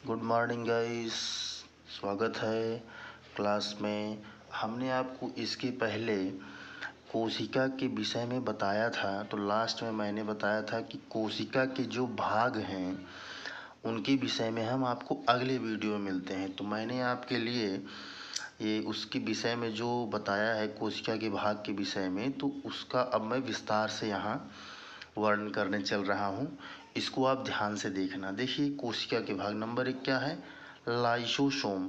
Good morning guys, स्वागत है class में। हमने आपको इसके पहले कोशिका के विषय में बताया था। तो लास्ट में मैंने बताया था कि कोशिका के जो भाग हैं उनके विषय में हम आपको अगले वीडियो में मिलते हैं। तो मैंने आपके लिए ये उसके विषय में जो बताया है कोशिका के भाग के विषय में, तो उसका अब मैं विस्तार से यहाँ वर्णन करने चल रहा हूँ। इसको आप ध्यान से देखना। देखिए, कोशिका के भाग नंबर 1 क्या है? लाइसोसोम।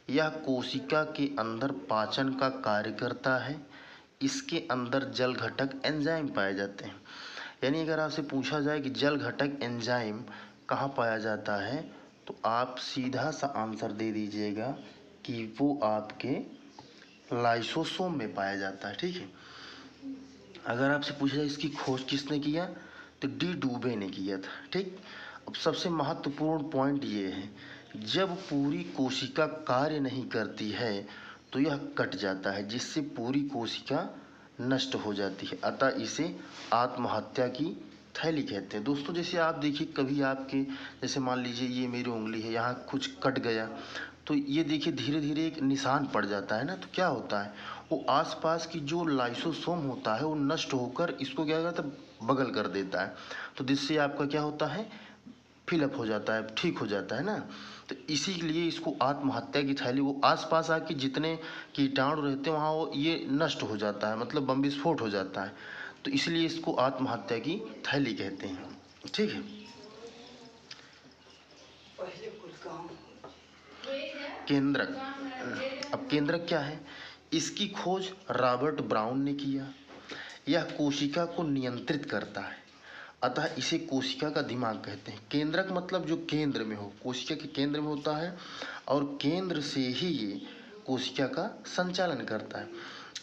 यह कोशिका के अंदर पाचन का कार्य करता है। इसके अंदर जल घटक एंजाइम पाए जाते हैं। यानी अगर आपसे पूछा जाए कि जल घटक एंजाइम कहाँ पाया जाता है, तो आप सीधा सा आंसर दे दीजिएगा कि वो आपके लाइसोसोम में पाया जाता है। ठीक है। अगर आपसे पूछा जाए इसकी खोज किसने किया, तो डी डूबे ने किया था। ठीक। अब सबसे महत्वपूर्ण पॉइंट ये है, जब पूरी कोशिका कार्य नहीं करती है तो यह कट जाता है, जिससे पूरी कोशिका नष्ट हो जाती है। अतः इसे आत्महत्या की थैली कहते हैं। दोस्तों, जैसे आप देखिए, कभी आपके जैसे मान लीजिए ये मेरी उंगली है, यहाँ कुछ कट गया, तो ये देखिए धीरे धीरे एक निशान पड़ जाता है ना। तो क्या होता है, वो आसपास की जो लाइसोसोम होता है वो नष्ट होकर इसको क्या करता है, बगल कर देता है। तो जिससे आपका क्या होता है, फिलअप हो जाता है, ठीक हो जाता है ना। तो इसीलिए इसको आत्महत्या की थैली, वो आसपास आके जितने कीटाणु रहते हैं वहाँ वो ये नष्ट हो जाता है, मतलब बम विस्फोट हो जाता है। तो इसलिए इसको आत्महत्या की थैली कहते हैं। ठीक है। केंद्रक। अब केंद्रक क्या है? इसकी खोज रॉबर्ट ब्राउन ने किया। यह कोशिका को नियंत्रित करता है, अतः इसे कोशिका का दिमाग कहते हैं। केंद्रक मतलब जो केंद्र में हो, कोशिका के केंद्र में होता है और केंद्र से ही ये कोशिका का संचालन करता है।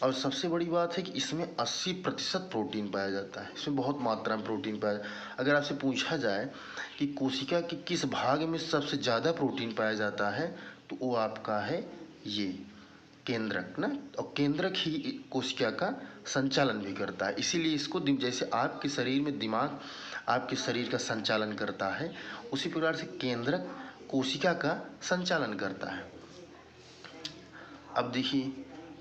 और सबसे बड़ी बात है कि इसमें 80% प्रोटीन पाया जाता है। इसमें बहुत मात्रा में प्रोटीन पाया जाता है। अगर आपसे पूछा जाए कि कोशिका के किस भाग में सबसे ज़्यादा प्रोटीन पाया जाता है, तो वो आपका है ये केंद्रक ना। और केंद्रक ही कोशिका का संचालन भी करता है। इसीलिए इसको जैसे आपके शरीर में दिमाग आपके शरीर का संचालन करता है, उसी प्रकार से केंद्रक कोशिका का संचालन करता है। अब देखिए,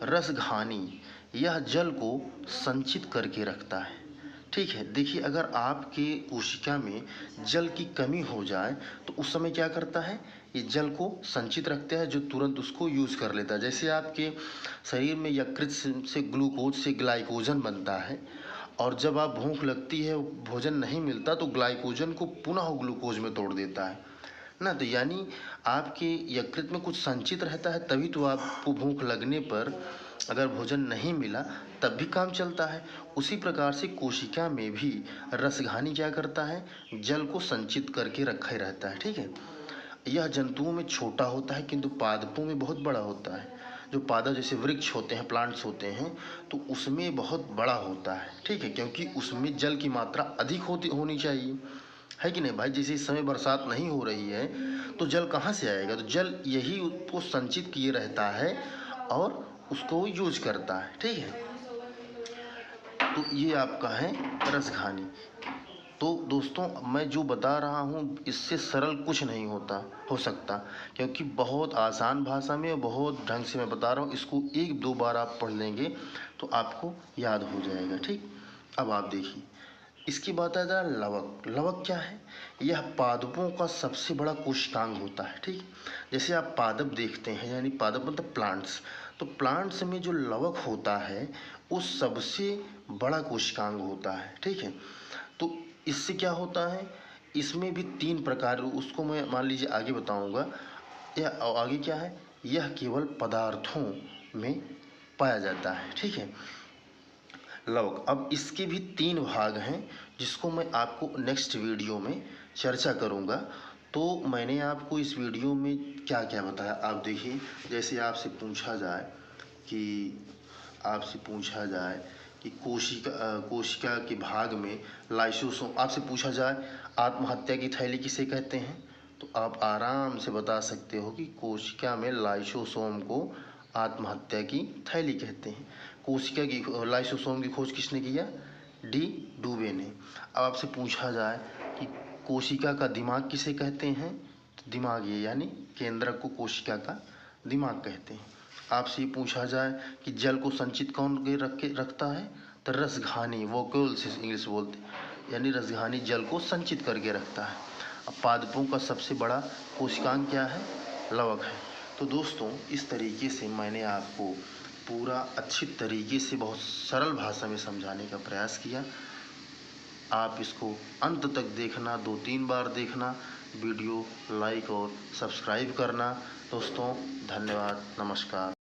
रसघानी, यह जल को संचित करके रखता है। ठीक है। देखिए, अगर आपके कोशिका में जल की कमी हो जाए तो उस समय क्या करता है, ये जल को संचित रखता है, जो तुरंत उसको यूज़ कर लेता है। जैसे आपके शरीर में यकृत से ग्लूकोज से ग्लाइकोजन बनता है, और जब आप भूख लगती है, भोजन नहीं मिलता, तो ग्लाइकोजन को पुनः ग्लूकोज में तोड़ देता है ना। तो यानी आपके यकृत में कुछ संचित रहता है, तभी तो आपको भूख लगने पर अगर भोजन नहीं मिला तब भी काम चलता है। उसी प्रकार से कोशिका में भी रसघानी क्या करता है, जल को संचित करके रखा ही रहता है। ठीक है। यह जंतुओं में छोटा होता है किंतु पादपों में बहुत बड़ा होता है। जो पादप जैसे वृक्ष होते हैं, प्लांट्स होते हैं, तो उसमें बहुत बड़ा होता है। ठीक है। क्योंकि उसमें जल की मात्रा अधिक होनी चाहिए, है कि नहीं भाई। जैसे इस समय बरसात नहीं हो रही है तो जल कहाँ से आएगा, तो जल यही उसको संचित किए रहता है और उसको यूज करता है। ठीक है। तो ये आपका है रसघानी। तो दोस्तों, मैं जो बता रहा हूँ इससे सरल कुछ नहीं हो सकता, क्योंकि बहुत आसान भाषा में बहुत ढंग से मैं बता रहा हूँ। इसको 1-2 बार आप पढ़ लेंगे तो आपको याद हो जाएगा। ठीक। अब आप देखिए, इसकी बात आ जाए लवक। लवक क्या है? यह पादपों का सबसे बड़ा कोशिकांग होता है। ठीक। जैसे आप पादप देखते हैं, यानी पादप मतलब प्लांट्स, तो प्लांट्स में जो लवक होता है वो सबसे बड़ा कोशिकांग होता है। ठीक है। तो इससे क्या होता है, इसमें भी 3 प्रकार, उसको मैं मान लीजिए आगे बताऊंगा। यह आगे क्या है, यह केवल पदार्थों में पाया जाता है। ठीक है, लवक। अब इसके भी 3 भाग हैं, जिसको मैं आपको नेक्स्ट वीडियो में चर्चा करूंगा। तो मैंने आपको इस वीडियो में क्या क्या बताया, आप देखिए। जैसे आपसे पूछा जाए कि कोशिका के भाग में लाइसोसोम, आपसे पूछा जाए आत्महत्या की थैली किसे कहते हैं, तो आप आराम से बता सकते हो कि कोशिका में लाइसोसोम को आत्महत्या की थैली कहते हैं। कोशिका की लाइसोसोम की खोज किसने किया? डी डूबे ने। अब आपसे पूछा जाए कि कोशिका का दिमाग किसे कहते हैं, तो दिमाग ये, यानी केंद्रक को कोशिका का दिमाग कहते हैं। आपसे ये पूछा जाए कि जल को संचित कौन रखता है, तो रसघानी, वोक्यूल्स इंग्लिश बोलते हैं, यानी रसघानी जल को संचित करके रखता है। अब पादपों का सबसे बड़ा कोशिकांग क्या है, लवक है। तो दोस्तों इस तरीके से मैंने आपको पूरा अच्छी तरीके से बहुत सरल भाषा में समझाने का प्रयास किया। आप इसको अंत तक देखना, 2-3 बार देखना, वीडियो लाइक और सब्सक्राइब करना। दोस्तों धन्यवाद, नमस्कार।